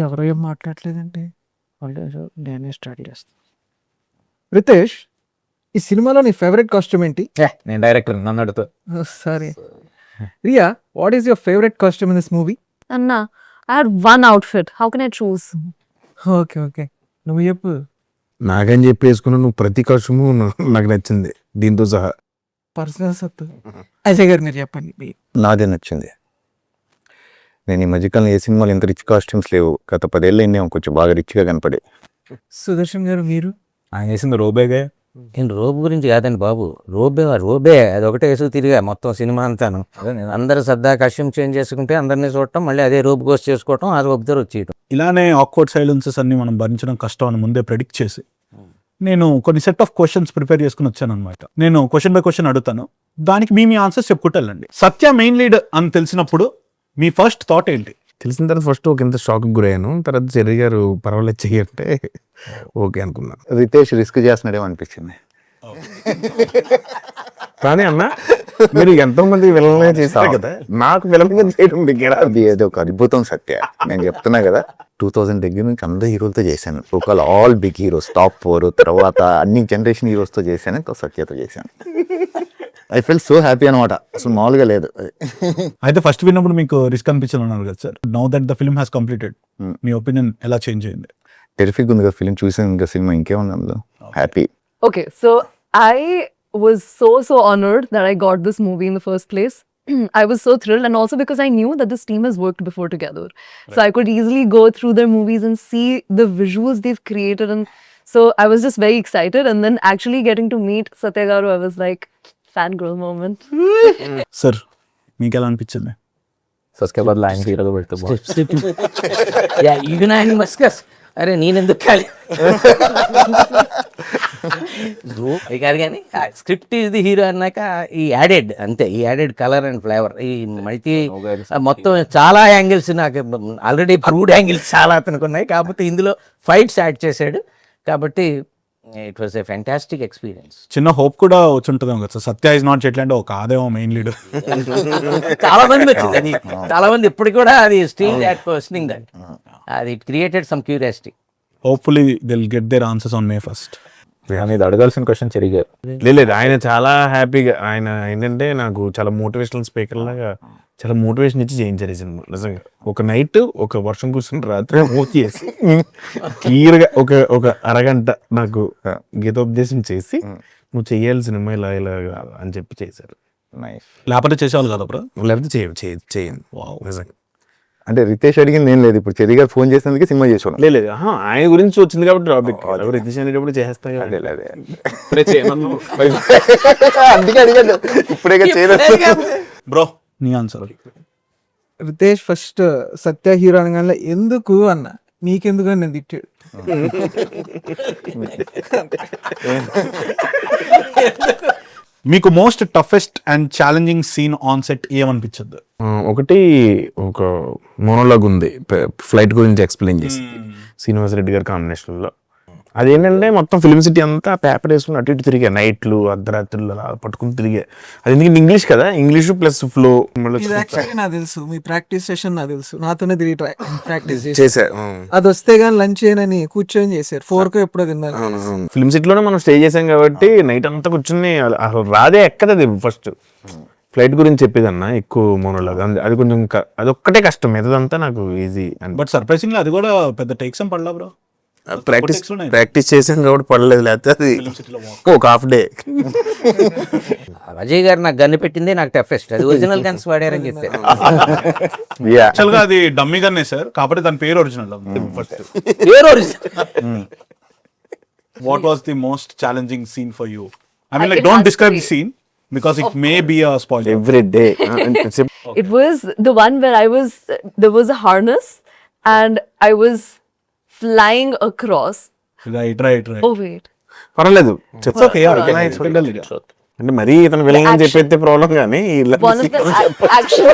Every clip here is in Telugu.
ఎవరు ఏం మాట్లాడలేదండి. నేనే స్టార్ట్ చేస్తాను. రితేష్, ఈ సినిమాలో నీ ఫేవరెట్ కాస్ట్యూమ్ ఏంటి? నేను డైరెక్టర్, నన్ను అడుగుతా. Sorry. Riya, what is your favourite costume in this movie? Anna, I had one outfit. How can I choose? Okay okay, నువ్వు చెప్పు. నాకని చెప్పి వేసుకున్న నువ్వు ప్రతి కాస్ట్యూము నాకు నచ్చింది దీంతో సహా. పర్సనల్ సత్తు. అజయ్ గారు మీరు చెప్పండి. నాదే నచ్చింది. నేను ఈ మధ్యకాలం ఏ సినిమాలు ఇంత రిచ్ కాస్ట్యూమ్స్ లేవు. గత 10 ఏళ్ళు అయినా కొంచెం బాగా రిచ్గా కనపడే. సుదర్శన్ గారు మీరు? ఆయన వేసింది రోబేగా. నేను రోబ్ గురించి కాదండి బాబు, రోబే అది ఒకటే వేసుకు తిరిగా మొత్తం సినిమా అంతాను. అందరు సరదా కస్ట్యూమ్ చేంజ్ చేసుకుంటే అందరినీ చూడటం, మళ్ళీ అదే రోబ్ కోర్స్ చేసుకోవటం, ఆ రోబ్ దగ్గర వచ్చేయటం. ఇలానే ఆక్వర్డ్ సైలెన్సెస్ అన్ని మనం భరించడం కష్టం అని ముందే ప్రెడిక్ట్ చేసి నేను కొన్ని సెట్ ఆఫ్ క్వశ్చన్స్ ప్రిపేర్ చేసుకుని వచ్చాను అనమాట. నేను క్వశ్చన్ బై క్వశ్చన్ అడుగుతాను, దానికి మీ ఆన్సర్స్ చెప్పుకుంటూ వెళ్ళండి. సత్య మెయిన్ లీడ్ అని తెలిసినప్పుడు మీ ఫస్ట్ థాట్ ఏంటి? తెలిసిన తర్వాత ఫస్ట్ ఒక ఇంత షాక్ గురయ్యాను. తర్వాత చెర్రీ గారు పర్వాలేదు చెయ్యంటే ఓకే అనుకున్నాను. రితేష్ రిస్క్ చేస్తున్నాడేమో అనిపించింది. కానీ అన్న, మీరు ఎంతో మంది విలన్గా చేస్తారు కదా, నాకు విలన్గా చేయడం దగ్గర అది ఏదో ఒక అద్భుతం సత్య. నేను చెప్తున్నా కదా, 2000 దగ్గర నుంచి అందరు హీరోలతో చేశాను. ఒకవేళ ఆల్ బిగ్ హీరోస్, టాప్ 4, తర్వాత అన్ని జనరేషన్ హీరోస్తో చేశాను, సత్యతో చేశాను. ఐ ఫీల్ సో హ్యాపీ అనమాట, అసలు మామూలుగా లేదు. అయితే ఫస్ట్ విన్నప్పుడు మీకు రిస్క్ అనిపించాలి అన్నారు కదా sir. Now that the film has completed, me opinion ఎలా చేంజ్ అయింది? టెరిఫిక్ ఉంది కదా ఫిల్మ్, చూసాను ఇంకా సినిమా ఇంకేముంది అందులో. Happy. Okay, so I was so honored that I got this movie in the first place. I was so thrilled, and also because I knew that this team has worked before together. So I could easily go through their movies and see the visuals they've created, and so I was just very excited. And then actually getting to meet Satya garu, I was like, fangirl moment. Sir మీకు ఎలా అనిపించింది? సస్కే బదులు ఆయన హీరోగా పెడితే మస్కస్ అరే నేనెందుకు కాలి కాదు కానీ స్క్రిప్ట్ ఈజ్ ది హీరో అన్నాక ఈ యాడెడ్ అంతే, ఈ యాడెడ్ కలర్ అండ్ ఫ్లేవర్, ఈ మల్టీ మొత్తం చాలా యాంగిల్స్, నాకు ఆల్రెడీ ప్రూవ్డ్ యాంగిల్స్ చాలా అతనికి ఉన్నాయి, కాకపోతే ఇందులో ఫైట్స్ యాడ్ చేశాడు కాబట్టి it was a fantastic experience. చిన్న హోప్ కూడా వచ్చి ఉంటుంది కదా sir, Satya is not Jaitley అంటే ఒక ఆదేమో మెయిన్ లీడ్. చాలా మంది వచ్చింది అది, చాలా మంది ఇప్పటికి కూడా అది స్టిల్ దట్ క్వశ్చనింగ్ దట్, అది it created some curiosity. Hopefully they will get their answers on May 1st. ఇది అడగాల్సిన క్వశ్చన్ చెరిగారు. లేదు, ఆయన చాలా హ్యాపీగా, ఆయన ఏంటంటే నాకు చాలా మోటివేషనల్ స్పీకర్ లాగా చాలా మోటివేషన్ ఇచ్చి చేయించారు ఈ సినిమా. నిజంగా ఒక నైట్, ఒక వర్షం కూర్చుని రాత్రి మూతి చేసి క్లియర్గా ఒక అరగంట నాకు గీతోపదేశం చేసి నువ్వు చెయ్యాలి సినిమా ఇలా ఇలా అని చెప్పి చేశారు. లేకపోతే చేసేవాళ్ళు కదా బ్రో, లేకపోతే చేయండి. నిజంగా అంటే రితేష్ అడిగింది ఏం లేదు, ఇప్పుడు చెర్రీ గారు ఫోన్ చేసినందుకే సినిమా చేసాను. లేదు, ఆయన గురించి వచ్చింది కాబట్టి టాపిక్ రితేష్ అనేటప్పుడు చేస్తాయి. అందుకే అడిగాను, ఇప్పుడే చేయలేదు. బ్రో నీ answer? Ritesh first Satya hero అనగానే ఎందుకు అన్న, మీకెందుకు అని నేను తిట్టాడు. మీకు most toughest and challenging scene on set ఏమనిపించద్దు? ఒకటి ఒక మోనోలాగ్ ఉంది, ఫ్లైట్ గురించి ఎక్స్ప్లెయిన్ చేసి శ్రీనివాస్ రెడ్డి గారి కాంబినేషన్లో. అదేంటంటే మొత్తం ఫిల్మ్ సిటీ అంతా పేపర్ వేసుకుని అటు ఇటు తిరిగా, నైట్లు అర్ధరాత్రులు అలా పట్టుకుని తిరిగా. అది ఎందుకంటే ఇంగ్లీష్ కదా, ఇంగ్లీష్ ప్లస్ ఫ్లో. నాకు తెలుసు, మీ ప్రాక్టీస్ సెషన్ నాకు తెలుసు, నాతోనే తిరిగి ప్రాక్టీస్ చేశారు. అది వస్తే గానీ లంచ్ చేయనని కూర్చొని చేశారు. 4 ఎప్పుడో తిన్నారు. ఫిల్మ్ సిటీలోనే మనం స్టే చేసాం కాబట్టి నైట్ అంతా కూర్చుని అసలు రాదే ఎక్కదది. ఫస్ట్ ఫ్లైట్ గురించి చెప్పేదన్నా ఎక్కువ మోనోలాగ్, అది కొంచెం అదొక్కటే కష్టం, మిగతాదంతా నాకు ఈజీ. బట్ సర్ప్రైజింగ్లీ అది కూడా పెద్ద టేక్స్ పడలా బ్రో. ప్రాక్టీస్ చేసాం కాబట్టి పడలేదు, లేకపోతే అది ఒక హాఫ్ డే. అజయ్ గారు నాకు గన్ను పెట్టిందే నాకు టఫెస్ట్, అది ఒరిజినల్ గన్స్ వాడారని చెప్పారు. యాక్చువల్గా అది డమ్మీ గన్నే సార్, కాబట్టి దాని పేరు original. What was the most challenging scene for you? I mean like don't describe the scene because it may be a spoiler. Every day. It was the one where there was a harness and I was flying across. Right. Oh wait. పర్వాలేదు, Okay, అంటే మరీ ఇతను విలన్ అని చెప్పేస్తే ప్రాబ్లం కానీ One of the action.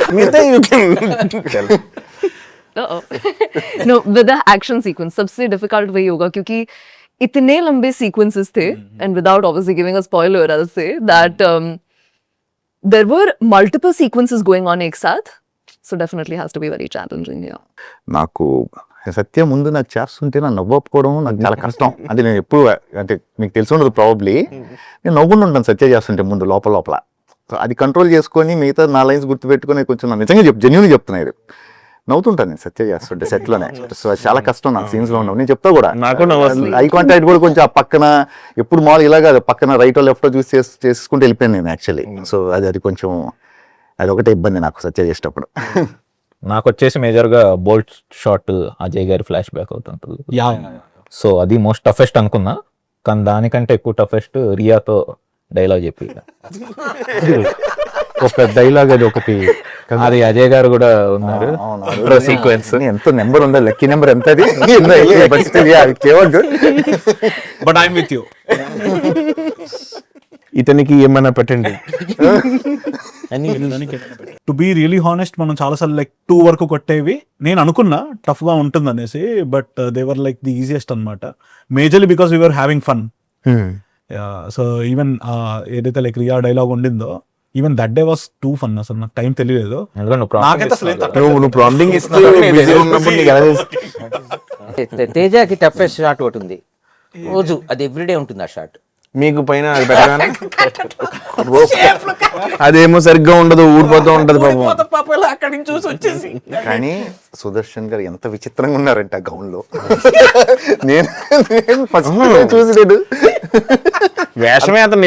No, with the action sequence सबसे difficult वही होगा क्योंकि इतने लंबे sequences थे, and without obviously giving a spoiler, I'll say that there were multiple sequences going on एक साथ. So definitely has to be very challenging. Yeah. నాకు సత్య ముందు నాకు చేస్తుంటే నన్ను నవ్వకపోవడం నాకు చాలా కష్టం. అంటే నేను ఎప్పుడు, అంటే మీకు తెలిసి ఉండదు ప్రాబబ్లీ, నేను నవ్వుకుంటూ ఉంటాను సత్య చేస్తుంటే ముందు లోపల లోపల. సో అది కంట్రోల్ చేసుకొని మిగతా నా లైన్స్ గుర్తుపెట్టుకొని కొంచెం నాకు నిజంగా జెన్యూన్గా చెప్తున్నా, ఇది నవ్వుతుంటాను నేను సత్య చేస్తుంటే సెట్లోనే. సో అది చాలా కష్టం నాకు సీన్స్లో ఉండవు. నేను చెప్తా కూడా, నాకు ఐ కాంటాక్ట్ కూడా కొంచెం ఆ పక్కన ఎప్పుడు మామూలు ఇలా కాదు, పక్కన రైటో లెఫ్టో చూసి చేసుకుంటూ వెళ్ళిపోయాను నేను యాక్చువల్లీ. సో అది కొంచెం అది ఒకటే ఇబ్బంది నాకు సత్య చేసేటప్పుడు. నాకు వచ్చేసి మేజర్గా బోల్ట్ షాట్ అజయ్ గారి ఫ్లాష్ బ్యాక్ అవుతుంటుంది. సో అది మోస్ట్ టఫెస్ట్ అనుకున్నా, కానీ దానికంటే ఎక్కువ టఫెస్ట్ రియాతో డైలాగ్ చెప్పి ఒక డైలాగ్ అది ఒకటి, అది అజయ్ గారు కూడా ఉన్నారు సీక్వెన్స్. ఎంతో నెంబర్ ఉందా, లక్కీ నెంబర్ ఎంత అది? But I'm with you. ఇతనికి ఏమైనా పెట్టండి. టు బీ రియలీ హానెస్ట్, మనం చాలాసార్లు లైక్ 2 వరకు కొట్టేవి నేను అనుకున్నా టఫ్ గా ఉంటుంది అనేసి, but they were like the easiest అనమాట. Majorly because we were having fun. So even ఏదైతే లైక్ రియా డైలాగ్ ఉండిందో, even that day was too fun. అసలు నాకు టైం తెలియలేదు. నాకైతే అసలు నువ్వు ప్రాంప్టింగ్ ఇస్తూ busy ఉన్నప్పుడు నీకు ఎలా తెలుస్తుంది? తేజకి టఫెస్ట్ షాట్ ఒకటి ఉంది, రోజు అది ఎవ్రీడే ఉంటుంది ఆ షాట్. మీకు పైన అది పెట్టగానే అదేమో సరిగ్గా ఉండదు, ఊడిపోతూ ఉంటది పాపం. అక్కడి నుంచి చూసి వచ్చేసి కానీ సుదర్శన్ గారు ఎంత విచిత్రంగా ఉన్నారంటే ఆ గౌన్ లో. నేను ఫస్ట్ చూసి నేను వేషమే అతను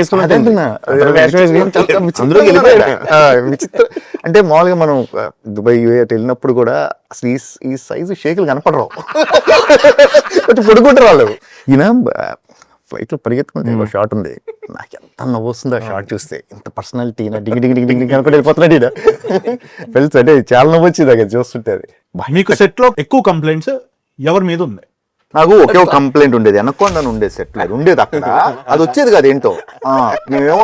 విచిత్రం. అంటే మామూలుగా మనం దుబాయ్ అటు వెళ్ళినప్పుడు కూడా అసలు ఈ సైజు షేకులు కనపడరు, కొంచెం పొడుకుంటారు వాళ్ళు. ఈయన ఫ్లైట్ లో పరిగెత్తుకుంటే షాట్ ఉంది, నాకు ఎంత నవ్వు వస్తుంది ఆ షాట్ చూస్తే. ఇంత పర్సనాలిటీ డింగ్ డింగ్ డింగ్ డింగ్ అనుకుంటే వెళ్ళిపోతున్నాడు ఈయన. తెలుసు అంటే చాలా నవ్వు వచ్చింది అక్కడ చూస్తుంటే. అది మీకు సెట్ లో ఎక్కువ కంప్లైంట్స్ ఎవరి మీద ఉంది? నాకు ఒకే ఒక కంప్లైంట్ ఉండేది, అనకొండని ఉండేది సెట్ లో ఉండేది అక్కడ. అది వచ్చేది కాదు ఏంటో, మేమేమో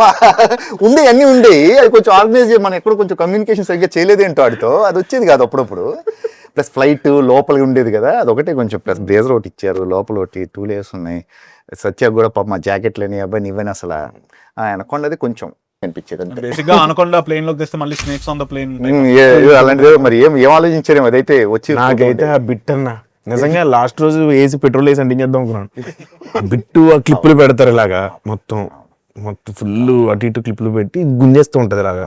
ఉండే అన్ని ఉండేవి, అది కొంచెం ఆర్గనైజ్ మనం ఎక్కడ కొంచెం కమ్యూనికేషన్ సరిగ్గా చేయలేదేంటో వాడితో, అది వచ్చేది కాదు అప్పుడప్పుడు. ప్లస్ ఫ్లైట్ లోపలికి ఉండేది కదా, అదొకటే కొంచెం. ప్లస్ బ్లేజర్ ఒకటి ఇచ్చారు, లోపల ఒకటి 2 layers ఉన్నాయి. సత్య కూడా పాప మా జాకెట్ లేని అబ్బాయి నీవని అసలు అనకొండది కొంచెం అనిపించేది. బేసిక్ గా అనకొండ ప్లేన్ లోకి తెస్తే మళ్ళీ స్నేక్స్ ఆన్ ద ప్లేన్ అలాంటిది మరి ఏం ఆలోచించారేమో అదైతే వచ్చి. నాకైతే ఆ బిట్ అన్న నిజంగా లాస్ట్ రోజు వేసి పెట్రోల్ వేసి అంటించేద్దాం అనుకున్నాను. ఆ బిట్టు ఆ క్లిప్పులు పెడతారు ఇలాగా, మొత్తం ఫుల్ అటు ఇటు క్లిప్పులు పెట్టి గుంజేస్తూ ఉంటది ఇలాగా.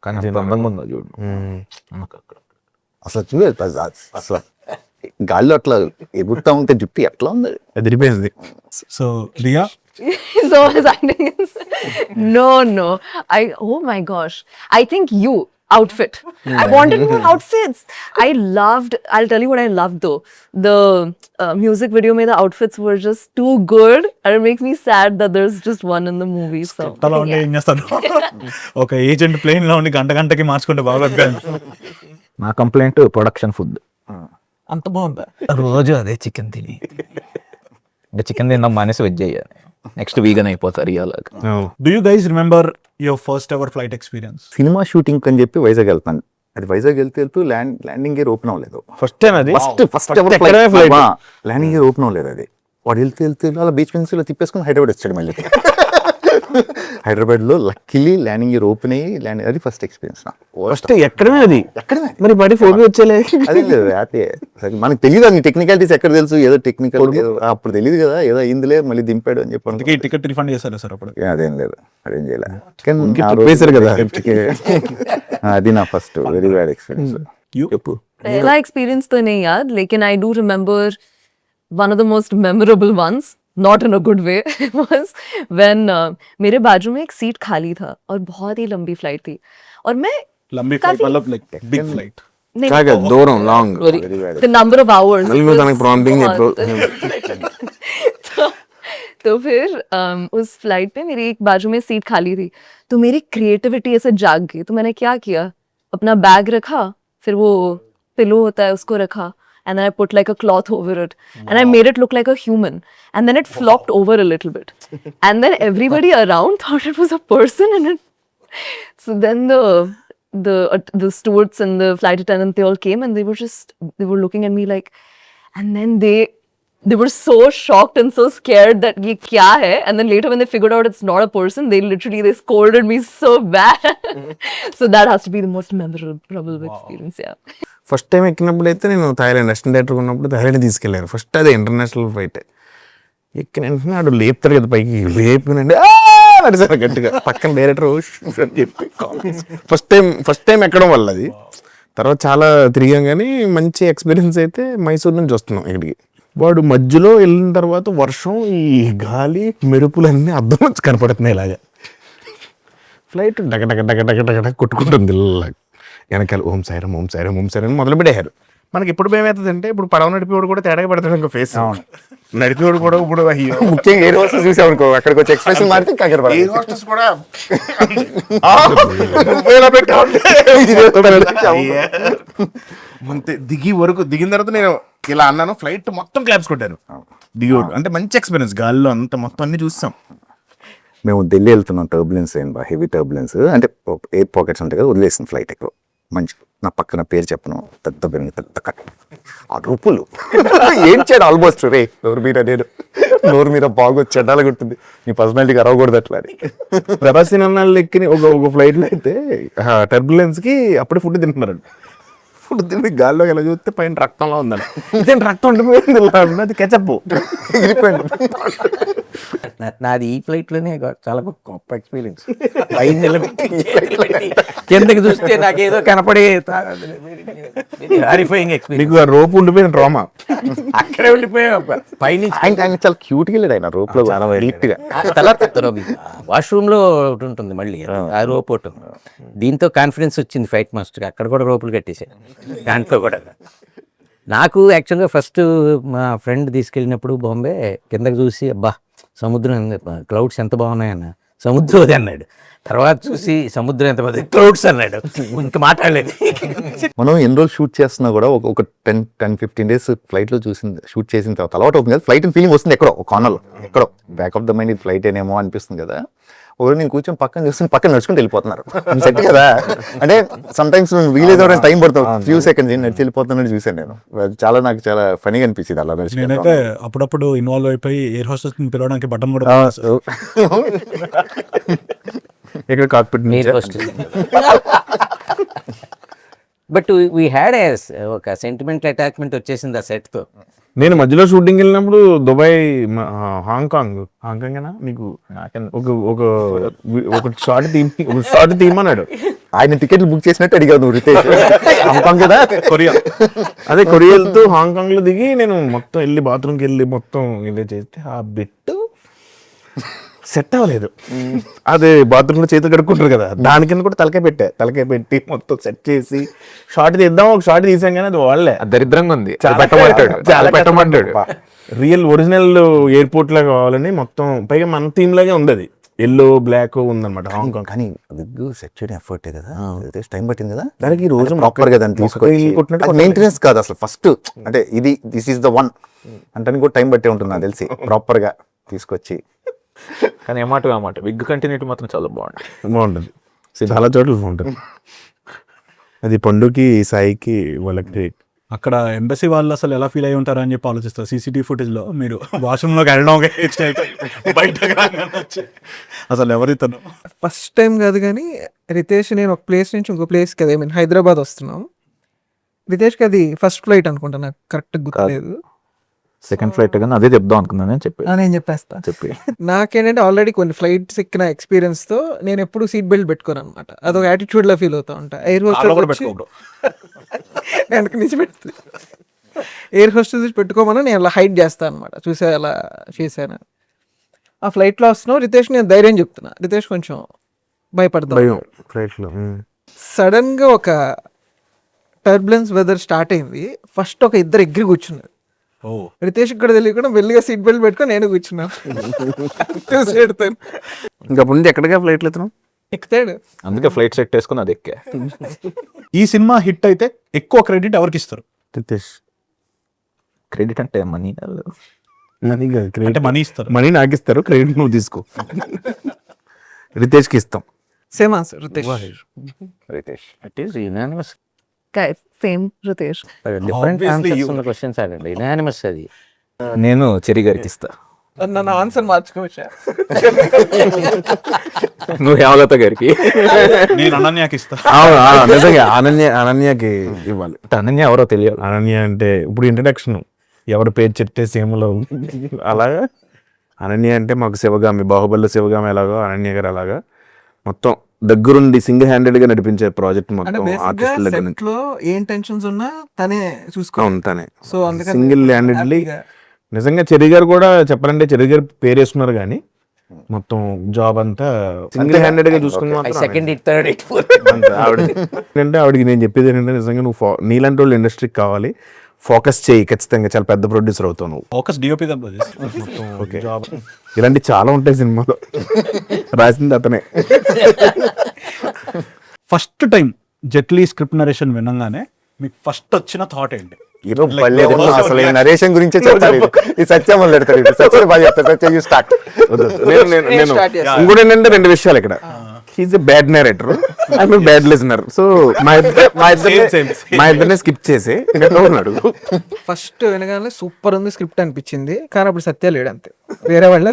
కానీ అందంగా ఉందో చూడు. అసలు చూడలేదు అసలు గాల్లో అట్లా ఎగురుతా ఉంటే జుట్టు ఎట్లా ఉంది, ఎదిరిపోయింది. So Riya So his acting is no. Oh my gosh. I think you outfit. I wanted more outfits. I'll tell you what I loved though. The music video made the outfits were just too good, and it makes me sad that there's just one in the movie. So అలా ఉండి ఏం చేస్తాను, ఒక ఏజెంట్ ప్లేన్ లో ఉండి గంటకి మార్చుకుంటే బాగా. నా కంప్లైంట్ ప్రొడక్షన్ ఫుడ్ అంత బాగుందా, రోజు అదే చికెన్ తిని ఇంకా చికెన్ తిందాం మానేసి వెజ్ అయ్యాను. నెక్స్ట్ వీగన్ అయిపోతారు ఇలాగ. Do you guys remember your first ever flight experience? Cinema shooting అని చెప్పి వైజాగ్ వెళ్తాను. అది వైజాగ్ వెళ్తూ ల్యాండింగ్ గేర్ ఓపెన్ అవ్వలేదు. ఫస్ట్ అది ఫస్ట్ ల్యాండింగ్ గేర్ ఓపెన్ అవ్వలేదు. అది వాడు వెళ్తూ అలా బీచ్ పెన్స్ ఇలా తిప్పేసుకుని హైదరాబాద్ వచ్చాడు మళ్ళీ. హైదరాబాద్ లో లక్కీలీ ల్యాండింగ్ గేర్ ఓపెన్ అయ్యి అది ఫస్ట్ ఎక్స్పీరియన్స్. ఫస్ట్ ఎక్కడమే అది మరి బడి ఫోటో వచ్చేలే. అదే లేదు అదే మనకు తెలియదు అన్ని టెక్నికాలిటీస్ ఎక్కడ తెలుసు, ఏదో టెక్నికల్ అప్పుడు తెలియదు కదా, ఏదో అయిందిలే మళ్ళీ దింపాడు అని చెప్పాను. టికెట్ రిఫండ్ చేశారు సార్ అప్పుడు? అదేం లేదు, అదేం చేయలేదు కదా. అది నా ఫస్ట్ వెరీ బ్యాడ్ ఎక్స్పీరియన్స్. पहला experience तो नहीं याद, लेकिन I do remember one of the most memorable ones, not in a good way, was when मेरे बाजू में एक सीट खाली था और बहुत ही लंबी फ्लाइट थी और मैं लंबी फ्लाइट मतलब लाइक बिग फ्लाइट దూరం long the number of hours prompting. तो फिर उस फ्लाइट पे मेरी एक बाजू में सीट खाली थी, तो मेरी क्रिएटिविटी ऐसे जाग गई. तो मैंने क्या किया, अपना बैग रखा, फिर वो पिलो होता है उसको रखा, and then I put like a cloth over it, and I made it look like a human, and then it flopped over a little bit, and then everybody around thought it was a person, and so then the stewards and the flight attendant, they all came and they were looking at me like, and then they they were so shocked and so scared that ye kya hai, and then later when they figured out it's not a person, they scolded me so bad. So that has to be the most memorable experience. Yeah. First time ఎక్కినప్పుడు అయితే నేను థాయిలాండ్ అసిస్టెంట్ డైరెక్టర్ ఉన్నప్పుడు థాయిలాండ్ తీసుకెళ్ళారు. ఫస్ట్ అదే ఇంటర్నేషనల్ ఫ్లైట్ ఎక్కిన వెంటనే ఆడు లేపుతాడు కదా పైకి, లేపినండి నడిచారు గట్టిగా, పక్కన డైరెక్టర్ అని చెప్పి ఫస్ట్ టైం ఎక్కడం వల్ల అది. తర్వాత చాలా తిరిగాం కానీ మంచి ఎక్స్పీరియన్స్ అయితే మైసూర్ నుంచి వస్తున్నాం ఇక్కడికి. వాడు మధ్యలో వెళ్ళిన తర్వాత వర్షం, ఈ గాలి, మెరుపులన్నీ అద్దం వచ్చి కనపడుతున్నాయి ఇలాగా. ఫ్లైట్ డగ డగ డగ డగ డగ డగ కొట్టుకుంటుంది ఇలాగ. వెనకాల ఓం సాయిరం ఓం సాయిరం ఓం సాయిరం మొదలు పెట్టారు. మనకి ఎప్పుడు భయమవుతుంది అంటే ఇప్పుడు పడవ నడిపేవాడు కూడా తేడాగా పడతాడు ఇంకో ఫేస్. నడిపేవాడు కూడా ఇప్పుడు ముఖ్యంగా ఎయిర్ హోస్టెస్ చూసామనుకో, అక్కడికి వచ్చి ఎక్స్ప్రెషన్ మారితే ఎయిర్ హోస్టెస్ కూడా అంతే. దిగిన తర్వాత నేను ఇలా అన్నాను, ఫ్లైట్ మొత్తం క్లాప్స్ కొట్టారు దిగేవాడు. అంటే మంచి ఎక్స్పీరియన్స్, గాల్లో అంత మొత్తం అన్ని చూస్తాం. మేము ఢిల్లీ వెళ్తున్నాం, టర్బులెన్స్ అయింది, హెవీ టర్బులెన్స్, అంటే ఎయిర్ పాకెట్స్ ఉంటాయి కదా, వదిలేసింది ఫ్లైట్ ఎక్కువ. మంచి నా పక్కన పేరు చెప్పను, పెద్ద పెరిగి పెద్ద కట్ ఆ రూపులు ఏం చేయడం ఆల్మోస్ట్ రే నోరు మీద నేను నోరు మీద బాగా చెడ్డాలు కొట్టింది, నీ పర్సనాలిటీకి అరవకూడదు అట్లా అని. ప్రభాస్ అన్నాళ్ళు ఎక్కిన ఒక ఫ్లైట్లో అయితే టర్బులెన్స్కి అప్పుడే ఫుడ్ తింటున్నారండి. ఫుడ్ తిని గాల్లో ఎలా చూస్తే పైన రక్తంలో ఉందండి. ఇదేంటి రక్తం ఉంటుంది, అది కెచప్. నాది ఈ ఫ్లైట్ లోనే చాలా గొప్ప ఎక్స్పీరియన్స్. పైన నిలబెట్టి కిందకి చూస్తే నాకేదో కనపడే హారిఫైయింగ్ ఎక్స్పీరియన్స్. నీకు ఆ రోప్ ఉండిపోయిన ట్రామా. అక్కడే ఉండిపోయా పైనుంచి. ఆయన చాలా క్యూట్గా వెళ్ళాడు ఆయన రోప్ లో, చాలా నీట్ గా. తర్వాత వాష్రూమ్ లో ఒకటి ఉంటుంది మళ్ళీ ఆ రోప్ ఒకటి. దీంతో కాన్ఫిడెన్స్ వచ్చింది ఫైట్ మాస్టర్, అక్కడ కూడా రోపులు కట్టేసాను దాంట్లో కూడా. నాకు యాక్చువల్గా ఫస్ట్ మా ఫ్రెండ్ తీసుకెళ్ళినప్పుడు బాంబే కిందకి చూసి అబ్బా సముద్రం క్లౌడ్స్ ఎంత బాగున్నాయన్న, సముద్రం అది అన్నాడు. తర్వాత చూసి సముద్రం ఎంత బాగుంది, క్లౌడ్స్ అన్నాడు. ఇంకా మాట్లాడలేదు. మనం ఎన్ని రోజులు షూట్ చేస్తున్నా కూడా ఒక 10-15 days ఫ్లైట్ లో షూట్ చేసిన తర్వాత అలవాటు అవుతుంది కదా, ఫ్లైట్ ఫీలింగ్ వస్తుంది ఎక్కడో ఒక కార్నర్లో, ఎక్కడో బ్యాక్ ఆఫ్ ద మైండ్ ఇది ఫ్లైట్ ఏనేమో అనిపిస్తుంది కదా. ఒకరు నేను కూర్చొని పక్కన చూస్తుని పక్కన నడుచుకుంటూ వెళ్ళిపోతున్నారు, సెట్ కదా. అంటే సమ్ టైమ్స్ రిలీజ్ అవ్వడానికి టైం పడుతుంది, ఫ్యూ సెకండ్స్ నడిచి వెళ్ళిపోతున్నాడు చూసాను నేను. నాకు చాలా ఫనీగా అనిపించింది అలా నడిచి. నేనైతే అప్పుడప్పుడు ఇన్వాల్వ్ అయిపోయి ఎయిర్ హోస్టెస్ పిలవడానికి బటన్ కూడా ఇక్కడ కాక్పిట్ బట్ వీ హ్యాడ్ ఒక సెంటిమెంటల్ అటాచ్మెంట్ వచ్చేసింది ఆ సెట్ తో. నేను మధ్యలో షూటింగ్ వెళ్ళినప్పుడు దుబాయ్, హాంకాంగ్ ఏనా నీకు ఒక షార్ట్ తీయమన్నాడు. ఆయన టికెట్లు బుక్ చేసినట్టు అడిగావు నువ్వు రితేష్. హాంకాంగ్ కదా, కొరియా. అదే కొరియా వెళ్తూ హాంకాంగ్ లో దిగి నేను మొత్తం వెళ్ళి బాత్రూమ్కి వెళ్ళి మొత్తం ఇలా చేస్తే ఆ బిట్ సెట్ అవ్వలేదు. అదే బాత్రూమ్ లో చేతులు కడుక్కుంటారు కదా, దాని కింద కూడా తలకాయ పెట్టి మొత్తం సెట్ చేసి షార్ట్ తీద్దాం. ఒక షార్ట్ తీసాం కానీ అది వాళ్ళే దరిద్రంగా ఉంది, చాలా పెట్టమంటాడు. రియల్ ఒరిజినల్ ఎయిర్పోర్ట్ లాగా కావాలని మొత్తం, పైగా మన థీమ్ లాగే ఉంది, అది ఎల్లో బ్లాక్ ఉందన్నమాట హాంకాంగ్. కానీ విగ్ సెట్ చేయడం ఎఫర్టే కదా, టైం పట్టింది కదా దానికి. ఈ రోజు ప్రాపర్ గా దాన్ని తీసుకొచ్చి మెయింటెనెన్స్ కాదు అసలు, ఫస్ట్ అంటే ఇది దిస్ ఈస్ ద వన్ అంటే కూడా టైం బట్టే ఉంటుంది నాకు తెలిసి, ప్రాపర్ గా తీసుకొచ్చి. కానీ ఏమాట విగ్ కంటిన్యూటీ మాత్రం చాలా బాగుంటుంది, చాలా చోట్ల బాగుంటుంది. అది పండుకి సాయికి వాళ్ళకి అక్కడ ఎంబసీ వాళ్ళు అసలు ఎలా ఫీల్ అయి ఉంటారు అని చెప్పి ఆలోచిస్తారు. సీసీటీవీ ఫుటేజ్ లో మీరు వాష్రూమ్లోకి వెళ్ళడం బయట అసలు ఎవరితను ఫస్ట్ టైం కాదు కానీ రితేష్ నేను ఒక ప్లేస్ నుంచి ఇంకో ప్లేస్కి, అదే మీన్ హైదరాబాద్ వస్తున్నాం. రితేష్కి అది ఫస్ట్ ఫ్లైట్ అనుకుంటా, నాకు కరెక్ట్ గుర్తులేదు. సెకండ్ ఫ్లైట్ కానీ అదే చెప్దాం అనుకున్నాను నేను చెప్పేస్తా. చెప్పి నాకేంటంటే ఆల్రెడీ కొన్ని ఫ్లైట్స్ ఎక్కిన ఎక్స్పీరియన్స్ తో నేను ఎప్పుడు సీట్ బెల్ట్ పెట్టుకోను అనమాట, అదొక యాటిట్యూడ్ లా ఫీల్ అవుతా ఉంటా. ఎయిర్ హోస్టెస్ వెనక నుంచి పెడుతుంది, ఎయిర్ హోస్టెస్ పెట్టుకోమని నేను అలా హైడ్ చేస్తాను అనమాట. చూసే అలా చేశాను. ఆ ఫ్లైట్లో వస్తున్నావు రితేష్, నేను ధైర్యం చెప్తున్నా, రితేష్ కొంచెం భయపడతాం. సడన్ గా ఒక టర్బులెన్స్ వెదర్ స్టార్ట్ అయింది. ఫస్ట్ ఒక ఇద్దరు ఎగ్రి కూర్చున్నారు. రితేష్ ఇక్కడ తెలియకుండా వెళ్ళిగా సీట్ బెల్ట్ పెట్టుకొని నేను కూర్చున్నాను. ఇంకా ముందు ఎక్కడిగా ఫ్లైట్ వెళ్తున్నాం ఎక్కుతాడు, అందుకే ఫ్లైట్ సెట్ వేసుకుని అది ఎక్కా. ఈ సినిమా హిట్ అయితే ఎక్కువ క్రెడిట్ ఎవరికి ఇస్తారు? రితేష్. క్రెడిట్ అంటే మనీ అంటే మనీ ఇస్తారు, మనీ నాకు ఇస్తారు, క్రెడిట్ నువ్వు తీసుకో. రితేష్కి ఇస్తాం. Same answer Ritesh. It is unanimous. Guys, same Ritesh. Different answers ఉన్న క్వశ్చన్స్ అడగండి. యునానిమస్ అది. నేను చెరి గారికి ఇస్తా. నన్ను ఆన్సర్ మార్చుకోవచ్చా? నువ్వు హేమలత గారికి. నేను అనన్యాకి ఇస్తా. నిజంగా అనన్యకి ఇవ్వాలి. అనన్య ఎవరో తెలియాలి. అనన్య అంటే ఇప్పుడు ఇంట్రడక్షన్ ఎవరి పేరు చెప్తే సేమలో అలాగా అనన్య అంటే మాకు శివగామి, బాహుబలిలో శివగామి ఎలాగో అనన్య గారు అలాగా మొత్తం దగ్గరుండి సింగిల్ హ్యాండెడ్ గా నడిపించే ప్రాజెక్ట్ మొత్తం ఆర్టిస్టుల దగ్గర నుంచి. లో ఏం టెన్షన్స్ ఉన్నా తనే చూసుకో. తనే సో అందుకని సింగిల్ హ్యాండెడ్లీ నిజంగా చెరి గారు కూడా చెప్పాలంటే చెరి గారు పేరు వేసుకున్నారు కానీ మొత్తం జాబ్ అంతా సింగిల్ హ్యాండెడ్ గా చూసుకుని second it third it fourth ఆవిడకి నేను చెప్పేది ఏంటంటే నిజంగా నువ్వు నీలాంటి వాళ్ళు ఇండస్ట్రీకి కావాలి, ఫోకస్ చేయి ఖచ్చితంగా, చాలా పెద్ద ప్రొడ్యూసర్ అవుతావు నువ్వు. ఫోకస్ డిఓపి ఓకే, ఇలాంటి చాలా ఉంటాయి సినిమాలో. రాసింది అతనే. First time Jaitley script narration వినంగానే మీకు ఫస్ట్ వచ్చిన థాట్ ఏంటి? అసలు నరేషన్ గురించే చెప్తారు. ఈ సత్యం మొదలు పెడతారు. సత్యం బాగా చెప్తారు. Satyam you start. నేను ఇంకోటి ఏంటంటే 2 విషయాలు ఇక్కడ. He's a bad narrator, I'm a bad listener. So మా ఇద్దరిని స్కిప్ చేసి ఉన్నాడు. ఫస్ట్ వినగానే సూపర్ ఉంది స్క్రిప్ట్ అనిపించింది, కానీ అప్పుడు సత్య లేడు అంతే. వేరే వాళ్ళ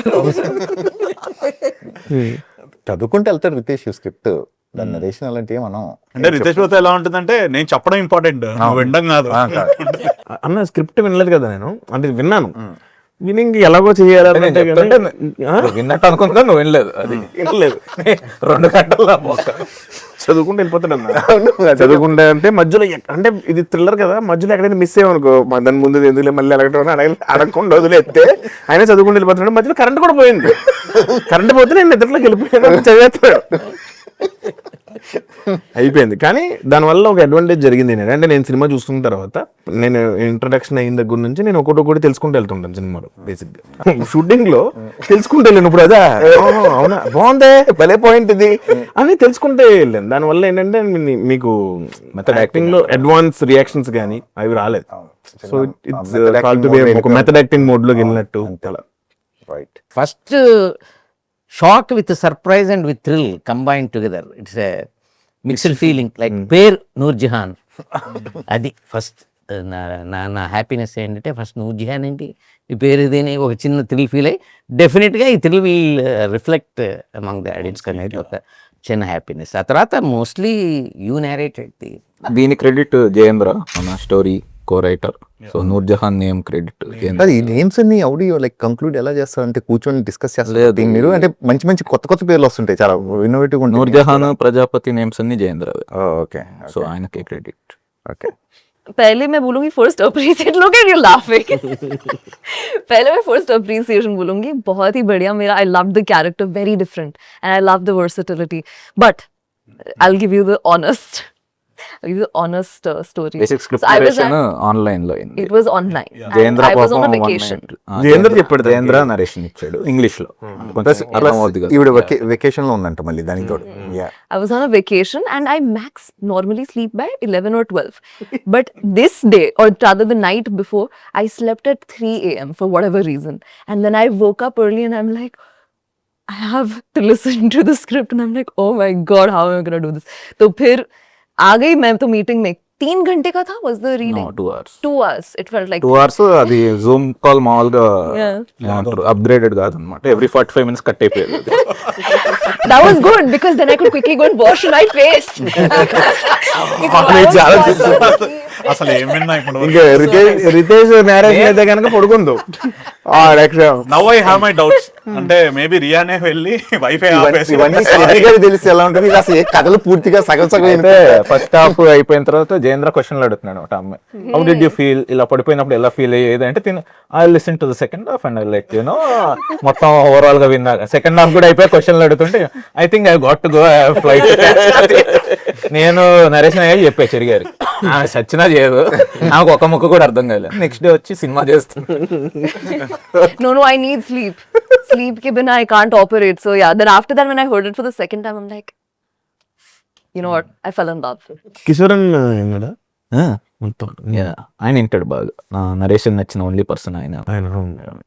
చదువుకుంటే వెళ్తారు రితేష్ స్క్రిప్ట్. దాని నరేషన్ అలాంటి మనం అంటే రితేష్ బ్రోతో ఎలా ఉంటుందంటే నేను చెప్పడం ఇంపార్టెంట్, వినడం కాదు. అన్న స్క్రిప్ట్ వినలేదు కదా నేను, అంటే విన్నాను. విని ఎలాగో చేయాలంటే విన్నట్టు అనుకుంటా, నువ్వు వినలేదు. అది వినలేదు. 2 గంటల చదువుకుంటే వెళ్ళిపోతాడు. చదువుకుంటే అంటే మధ్యలో అంటే ఇది థ్రిల్లర్ కదా, మధ్యలో ఎక్కడైనా మిస్ అయ్యామనుకో దాని ముందు ఎందుకులే మళ్ళీ అడగకుండా వదిలేస్తే ఆయన చదువుకుంటూ వెళ్ళిపోతున్నాడు. మధ్యలో కరెంట్ కూడా పోయింది. కరెంట్ పోతే నేను నిద్రలోకి వెళ్ళిపోయాను, చదివేస్తాడు. అయిపోయింది. కానీ దానివల్ల ఒక అడ్వాంటేజ్ జరిగింది ఏంటంటే నేను సినిమా చూసుకున్న తర్వాత నేను ఇంట్రడక్షన్ అయిన దగ్గర నుంచి నేను ఒకటి తెలుసుకుంటూ వెళ్తుంటాను సినిమాలో. బేసిక్ గా షూటింగ్ లో తెలుసుకుంటూ వెళ్ళాను. ఇప్పుడు అదా అవునా బాగుందే భలే పాయింట్ ఇది అని తెలుసుకుంటే వెళ్ళాను. దానివల్ల ఏంటంటే మీకు మెథడ్ యాక్టింగ్ లో అడ్వాన్స్ రియాక్షన్స్ కానీ అవి రాలేదు. సో ఇట్స్ ఒక మెథడ్ యాక్టింగ్ మోడ్ లోకి వెళ్ళినట్టు. Right. First shock with surprise and with thrill combined together. It's a mixed feeling. Like pair Noorjahan, అది ఫస్ట్ నా హ్యాపీనెస్ ఏంటంటే ఫస్ట్ నూర్జహాన్ ఏంటి ఈ పేరు ఇదేని ఒక చిన్న థ్రిల్ ఫీల్ అయ్యి డెఫినెట్గా ఈ thrill will reflect among the audience అనేది ఒక చిన్న హ్యాపీనెస్. ఆ తర్వాత మోస్ట్లీ యూ నేరేటెడ్ దీని క్రెడిట్ జయేంద్ర, మన story co writer. So Noorjahan name credit. అది ఈ నేమ్స్ అన్ని ఆడియో లైక్ కంక్లూడ్ ఎలా చేస్తారంటే కూర్చొని డిస్కస్ చేస్తారు దీన్ని మీరు, అంటే మంచి మంచి కొత్త పేర్లు వస్తుంటాయి, చాలా ఇన్నోవేటివ్ ఉంటాయి. నూర్జహాన్, ప్రజాపతి నేమ్స్ అన్ని జయేంద్ర. ఓకే, సో ఆయనకే క్రెడిట్. ఓకే. पहले मैं बोलूंगी फर्स्ट अप्रिसिएट. लोग यू लाफिंग. पहले मैं फर्स्ट अप्रिसिएशन बोलूंगी. बहुत ही बढ़िया. मेरा I love the character, very different, and I love the versatility. But I will give you the honest story. Basic script So I was narration online లో అయింది. it was online. And Jayendra I was on a పాపం vacation. జయేంద్ర చెప్పాడు, జయేంద్ర నరేషన్ ఇచ్చాడు ఇంగ్లీష్ లో. అర్థమవుద్ది కదా. ఈవిడ వెకేషన్ లో ఉందంట మళ్ళీ దానికి తోడు. I was on a vacation and I max normally sleep by 11 or 12. But this day, or rather the night before, I slept at 3 a.m. for whatever reason. And then I woke up early and I'm like, I have to listen to the script. And I'm like, oh my God, how am I going to do this? So फिर आ गई मैं तो मीटिंग में. 3 घंटे का था was the reading. 2 hours. 2 hours. It felt like 2 hours. అది జూమ్ కాల్ మామూలుగా Yeah. అప్గ్రేడెడ్ కాదనమాట. ఎవ్రీ 45 minutes కట్ అయిపోయేది. that was good because then I could quickly go and wash my face. అసలు ఏం విన్నా ఇప్పుడు ఇంకా రితేష్ మ్యారేజ్ అయితే కనుక పడుకుందు. Now I have my doubts. అంటే మేబీ రియానే వెళ్ళి వైఫై ఇవన్నీ తెలిసి ఎలా ఉంటుంది అసలు కథలు పూర్తిగా సగం సగం అయితే ఫస్ట్ హాఫ్ అయిపోయిన తర్వాత జయేంద్ర క్వశ్చన్లు అడుగుతున్నాడు ఒక అమ్మాయి. హౌ డిడ్ యూ ఫీల్, ఇలా పడిపోయినప్పుడు ఎలా ఫీల్ అయ్యేది అంటే I listen to the second half and I like you know మొత్తం ఓవరాల్ గా విన్నా. సెకండ్ హాఫ్ కూడా అయిపోయి క్వశ్చన్లు అడుగుతుంటే I think I got to go flight. నేను నరేష్ అయ్యా చెప్పా చెరిగారు, సచ్చినా చేయదు, నాకు ఒక ముక్క కూడా అర్థం కాలేదు. నెక్స్ట్ డే వచ్చి సినిమా చేస్తుంది. No, I need sleep. Sleep ke bina I can't operate. So yeah, then after that when I heard it for the second time, I'm like, you know what? I fell in love. కిషోరన్ ఏమన్నా మొత్తం ఆయన వింటాడు బాగా. నరేషన్ నచ్చిన ఓన్లీ పర్సన్ ఆయన.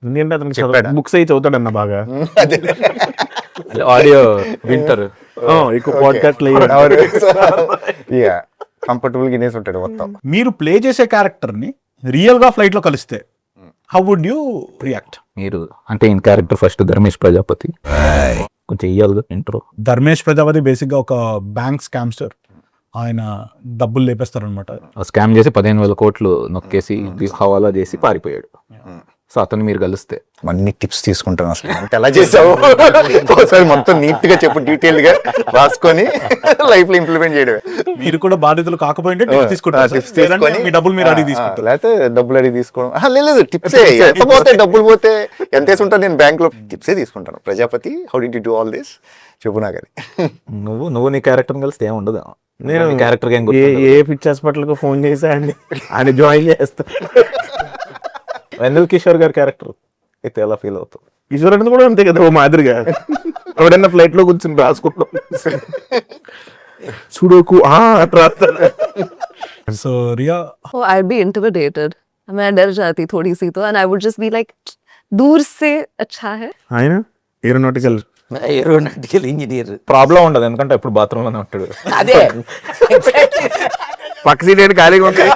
ఎందుకంటే అతనికి బుక్స్ అయి చదువుతాడన్న బాగా. ఆడియో వింటారు ఎక్కువ పాడ్కాస్ట్ కంఫర్టబుల్ గా వినేసి ఉంటాడు మొత్తం. మీరు ప్లే చేసే క్యారెక్టర్ ని రియల్ గా ఫ్లైట్ లో కలిస్తే హౌ వుడ్ యూ రియాక్ట్? మీరు అంటే in character first Dharmesh Prajapati కొంచెం ఇయ్యాలి ఇంట్రో. ధర్మేష్ ప్రజాపతి బేసిక్గా ఒక బ్యాంక్ స్కామ్స్టర్. ఆయన డబ్బులు లేపేస్తారు అనమాట. స్కామ్ చేసి 15,000 కోట్లు నొక్కేసి హవాలా చేసి పారిపోయాడు. సో అతను మీరు కలిస్తే అన్ని టిప్స్ తీసుకుంటాను అసలు అంటే ఎలా చేసావు ఒకసారి మొత్తం నీట్ గా చెప్పు, డీటెయిల్ గా రాసుకొని లైఫ్ లో ఇంప్లిమెంట్ చేయడమే. మీరు కూడా బాధితులు కాకపోయింటే టిప్స్ తీసుకుంటారు. టిప్స్ తీసుకొని మీ డబ్బులు మీరు అడిగి తీసుకుంటారు. లేకపోతే డబ్బులు అడిగి తీసుకోవడం లేదు, టిప్స్ ఎంత పోతే డబ్బులు పోతే ఎంత వేసి ఉంటాను నేను బ్యాంక్ లో, టిప్సే తీసుకుంటాను. Prajapati how did you do all this చెప్పు నాకు. నువ్వు నీ క్యారెక్టర్ కలిస్తే ఏం ఉండదు. నేను క్యారెక్టర్ ఏ పిచ్ హాస్పిటల్కి ఫోన్ చేసా అండి ఆయన జాయిన్ చేస్తా. వెన్నెల కిషోర్ గారి క్యారెక్టర్ అయితే ఎలా ఫీల్ అవుతావు? కిషోర్ అనేది కూడా అంతే కదా, ఓ మాదిరిగా ఎవడన్నా ఫ్లైట్ లో కూర్చొని రాసుకుంటాం చూడకు అట్లా. So Riya, Oh, I'd be intimidated. मैं डर जाती थोड़ी सी तो, and I would just be like, दूर से अच्छा है. ఆయన ఏరోనాటికల్ ఏరోనాటికల్ ఇంజనీర్. ప్రాబ్లం ఉండదు ఎందుకంటే ఇప్పుడు బాత్రూమ్ లోనే ఉంటాడు. అదే పక్క సీట్ ఏంటి ఖాళీగా ఉంటాయి.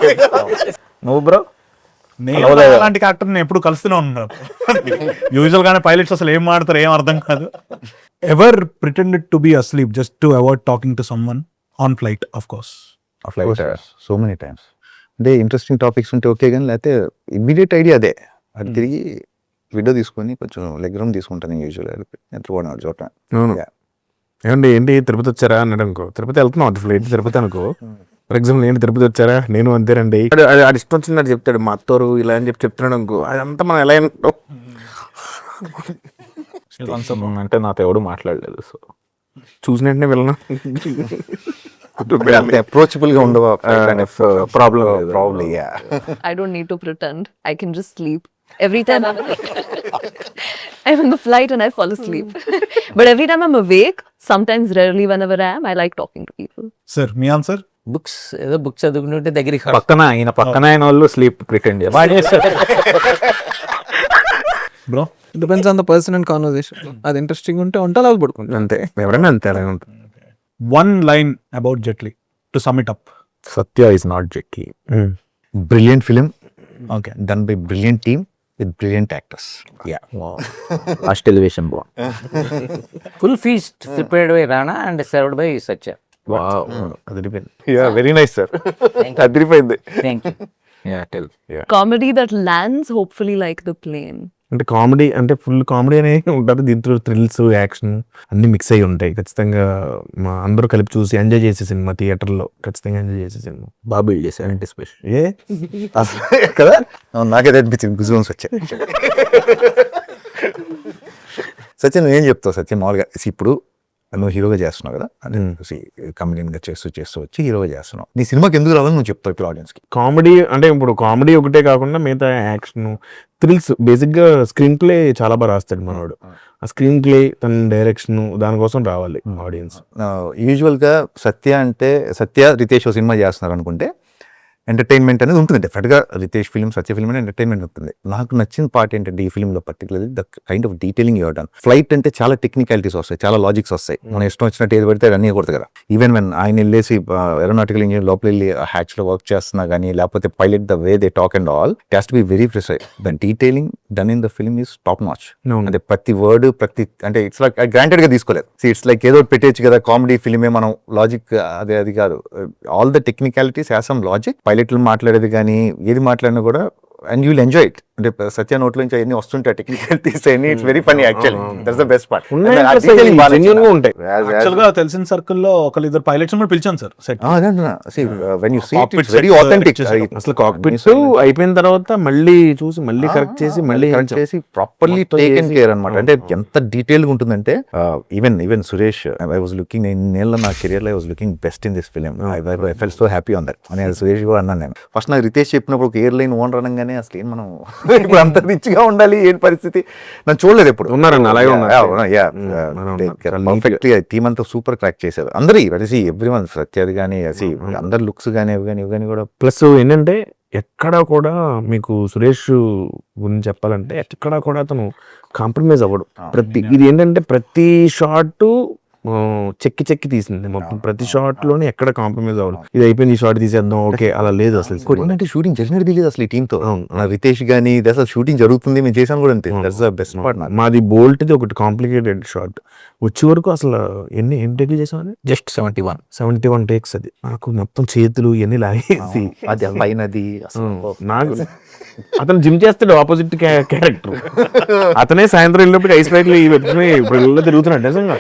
నువ్వు బ్రో? నేను అలాంటి క్యారెక్టర్ నేను ఎప్పుడు కలుస్తూనే ఉన్నాను. యూజువల్ గానే పైలట్స్ అసలు ఏం మాడతారు ఏం అర్థం కాదు. Ever pretended to be asleep just to avoid talking to someone on flight? Of course so many times. అంటే ఇంట్రెస్టింగ్ టాపిక్స్ ఉంటే ఓకే, కానీ లేకపోతే ఇమ్మీడియట్ ఐడియా అదే, అది తిరిగి విండో తీసుకొని కొంచెం లెగ్ రూమ్ తీసుకుంటాను యూజువల్గా నిద్రపోవడం చోట. అవును. ఏమండి ఏంటి తిరుపతి వచ్చారా అన్నాడు అనుకో, తిరుపతి వెళ్తున్నాం అది ఫ్లైట్ తిరుపతి అనుకో, ఫర్ ఎగ్జాంపుల్ నేను తిరుపతి వచ్చారా, నేను అంతేనండి అది ఇష్టం వచ్చిందని చెప్తాడు, మా అత్తోరు ఇలా అని చెప్తున్నాడు అనుకో, అదంతా మనం ఎలా అంటే నాతో ఎవడు మాట్లాడలేదు. సో చూసిన వెంటనే వెళ్ళను. అప్రోచబుల్ గా ఉండవు problem probably. I don't need to pretend. I can just sleep. Every time I'm in the flight and I fall asleep. But every time I'm awake, sometimes rarely whenever I am, I like talking to people. Sir మీ ఆన్సర్? బుక్స్ ఏదో బుక్స్ చదువుకుంటే దగ్గరికి పక్కన ఆయన వాళ్ళు sleep pretend bro, depends on the person and conversation. అది ఇంట్రెస్టింగ్ ఉంటే అలా పడుకుంటాం. అంతే, ఎవరైనా అంతే అలాగే ఉంటుంది. One line about Jetley to sum it up. Satya is not Jetley. Brilliant film, okay, done by brilliant team with brilliant actors. First elevation బాగుంది. Full feast prepared by Rana and served by Satya. Very nice sir, అదిరిపోయింది. Thank you. Comedy that lands hopefully like the plane. అంటే కామెడీ అంటే ఫుల్ కామెడీ అనే ఉంటుంది, దీంట్లో థ్రిల్స్ యాక్షన్ అన్ని మిక్స్ అయ్యి ఉంటాయి. ఖచ్చితంగా మా అందరూ కలిపి చూసి ఎంజాయ్ చేసే సినిమా, థియేటర్లో ఖచ్చితంగా ఎంజాయ్ చేసే సినిమా. బాగా బిల్డ్ చేశారంటే స్పెషల్ కదా, నాకైతే అనిపించింది, గుజూన్స్ వచ్చాయి. సత్య నువ్వేం చెప్తావు? సత్య మామూలుగా ఇప్పుడు నువ్వు హీరోగా చేస్తున్నావు కదా, అంటే కమెడియన్గా చేస్తూ వచ్చి హీరోగా చేస్తున్నావు. నీ సినిమాకి ఎందుకు రావాలని నువ్వు చెప్తావు ఇప్పుడు ఆడియన్స్కి? కామెడీ అంటే ఇప్పుడు కామెడీ ఒకటే కాకుండా మిగతా యాక్షన్, థ్రిల్స్, బేసిక్గా స్క్రీన్ ప్లే చాలా బాగా రాస్తాడు మనవాడు. ఆ స్క్రీన్ ప్లే, తన డైరెక్షన్, దానికోసం రావాలి ఆడియన్స్. యూజువల్గా సత్య రితేష్ సినిమా చేస్తున్నారు అనుకుంటే ఎంటర్టైన్మెంట్ అనేది ఉంటుంది డెఫినెట్గా. రితేష్ ఫిల్మ్, సత్య ఫిల్మ్ అనేది ఎంటర్టైన్మెంట్ ఉంటుంది. నాకు నచ్చిన పార్ట్ ఏంటంటే ఈ ఫిల్మ్లో particularly the kind of detailing your done. Flight అంటే చాలా టెక్నికాలిటీస్ వస్తాయి, చాలా లాజిక్స్ వస్తాయి. మనం ఇష్టం వచ్చినట్టు ఏది పడితే అన్నీ కొడతాయి కదా. ఈవెన్ వెన్ ఆయన వెళ్ళేసి ఏరోనాటికల్ ఇంజనీర్ లోపల వెళ్ళి హ్యాచ్లో వర్క్ చేస్తున్నా కానీ, లేకపోతే pilot the way they talk and all has to be very precise. The detailing done in the film is top notch. అంటే ప్రతి వర్డ్ అంటే ఇట్స్ లైక్ గ్రాంటెడ్ గా తీసుకోలేదు. ఇట్స్ లైక్ ఏదో పెట్టేచ్చు కదా కామెడీ ఫిల్మే, మనం లాజిక్ అది కాదు. All the technicalities has some logic. పైలట్లు మాట్లాడేది కానీ ఏది మాట్లాడినా కూడా and you will enjoy it. అంటే సత్య నోట్లో నుంచి అవన్నీ వస్తుంటాయి టెక్నికాలిటీస్ అన్ని. It's very funny actually. That's the best part. ఉంటాయి. యాక్చువల్గా తెలిసిన సర్కిల్లో ఒకళ్ళు ఇద్దరు పైలట్స్ కూడా పిలిచాను sir set. When you see it it's very authentic. అసలు కాక్పిట్స్ అయిపోయిన తర్వాత మళ్ళీ చూసి మళ్ళీ కరెక్ట్ చేసి ప్రాపర్లీ టేకెన్ కేర్ అనమాట. అంటే ఎంత డీటెయిల్ గా ఉంటుందంటే even Suresh, I was looking, నేను నా కెరియర్ లో I was looking best in this film. I felt so happy on that అని సురేష్ కూడా అన్నాను నేను. ఫస్ట్ నాకు రితేష్ చెప్పినప్పుడు ఒక ఎయిర్ లైన్ ఓనర్ అనగానే అసలు ఏం మనం ఇప్పుడు అంత రిచ్ గా ఉండాలి ఏంటి పరిస్థితి నన్ను చూడలేదు ఎప్పుడు. ఉన్నారన్న అలాగే పర్ఫెక్ట్ టీమ్ అంతా సూపర్ క్రాక్ చేశారు అందరూ. ఎవ్రీవన్, సత్యది కానీ అందరు లుక్స్ కానీ ఇవి కానీ కూడా. ప్లస్ ఏంటంటే ఎక్కడా కూడా మీకు సురేష్ గురించి చెప్పాలంటే ఎక్కడా కూడా అతను కాంప్రమైజ్ అవ్వడు. ఇది ఏంటంటే ప్రతి షాట్ చెక్కి చెక్కి తీసింది మొత్తం. ప్రతి షాట్ లోనే ఎక్కడ కాంప్రమైజ్ అవ్వాలి. ఇది అయిపోయింది, ఈ షాట్ తీసేద్దాం, ఓకే అలా లేదు అసలు. ఏంటంటే షూటింగ్ జరిగినట్టు తెలియదు అసలు ఈ టీమ్ తో. రితేష్ గానీ ఇది అసలు షూటింగ్ జరుగుతుంది మేము చేసాను కూడా అంతే. That's the best part. మాది బోల్ట్ది ఒకటి కాంప్లికేటెడ్ షాట్ వచ్చే వరకు అసలు ఎన్ని టేక్లు చేసామని జస్ట్ 71 టేక్స్. అది నాకు మొత్తం చేతులు ఇవన్నీ లాగేసి అది పైనది నాకు అతను జిమ్ చేస్తాడు ఆపోజిట్ క్యారెక్టర్. అతనే సాయంత్రం వెళ్ళినప్పుడు ఐస్ ప్యాక్లు పెట్టుకుని ఇప్పుడు ఇళ్ళలో తిరుగుతున్నాడు నిజంగా.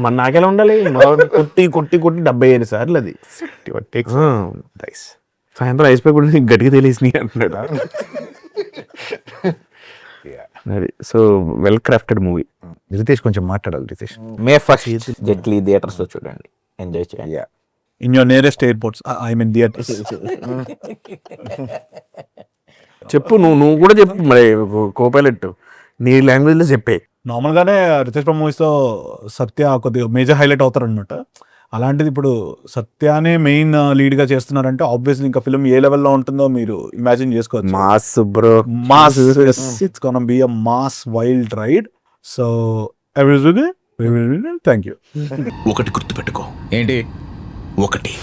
మరి నాకెలా ఉండాలి, కొట్టి కొట్టి కొట్టి 75 సార్లు అది. సాయంత్రం ఐస్ ప్యాక్ కూడా గట్టిగా తెలిసి అంటున్నాడు. అది so well crafted movie. Ritesh కొంచెం మాట్లాడాలి. రితేష్ మే 1st జెట్లీ థియేటర్స్ లో చూడండి, ఎంజాయ్ చేయండి. In your nearest airports, I mean theatres. చెప్పు, నువ్వు కూడా చెప్పు మరి, కోపైలట్ నీ లాంగ్వేజ్ లో చెప్పే. నార్మల్ గానే రితేష్ మూవీస్ లో సత్య కొద్దిగా మేజర్ హైలైట్ అవుతారు అనమాట. అలాంటిది ఇప్పుడు సత్యానే మెయిన్ లీడ్ గా చేస్తున్నారంటే ఆబ్వియస్లీ ఇంకా ఫిల్మ్ ఏ లెవెల్లో ఉంటుందో మీరు ఇమాజిన్ చేసుకోవచ్చు. Mass bro, mass. It's gonna be a mass wild ride. So thank you. ఒకటి గుర్తుపెట్టుకో. ఏంటి? ఒకటి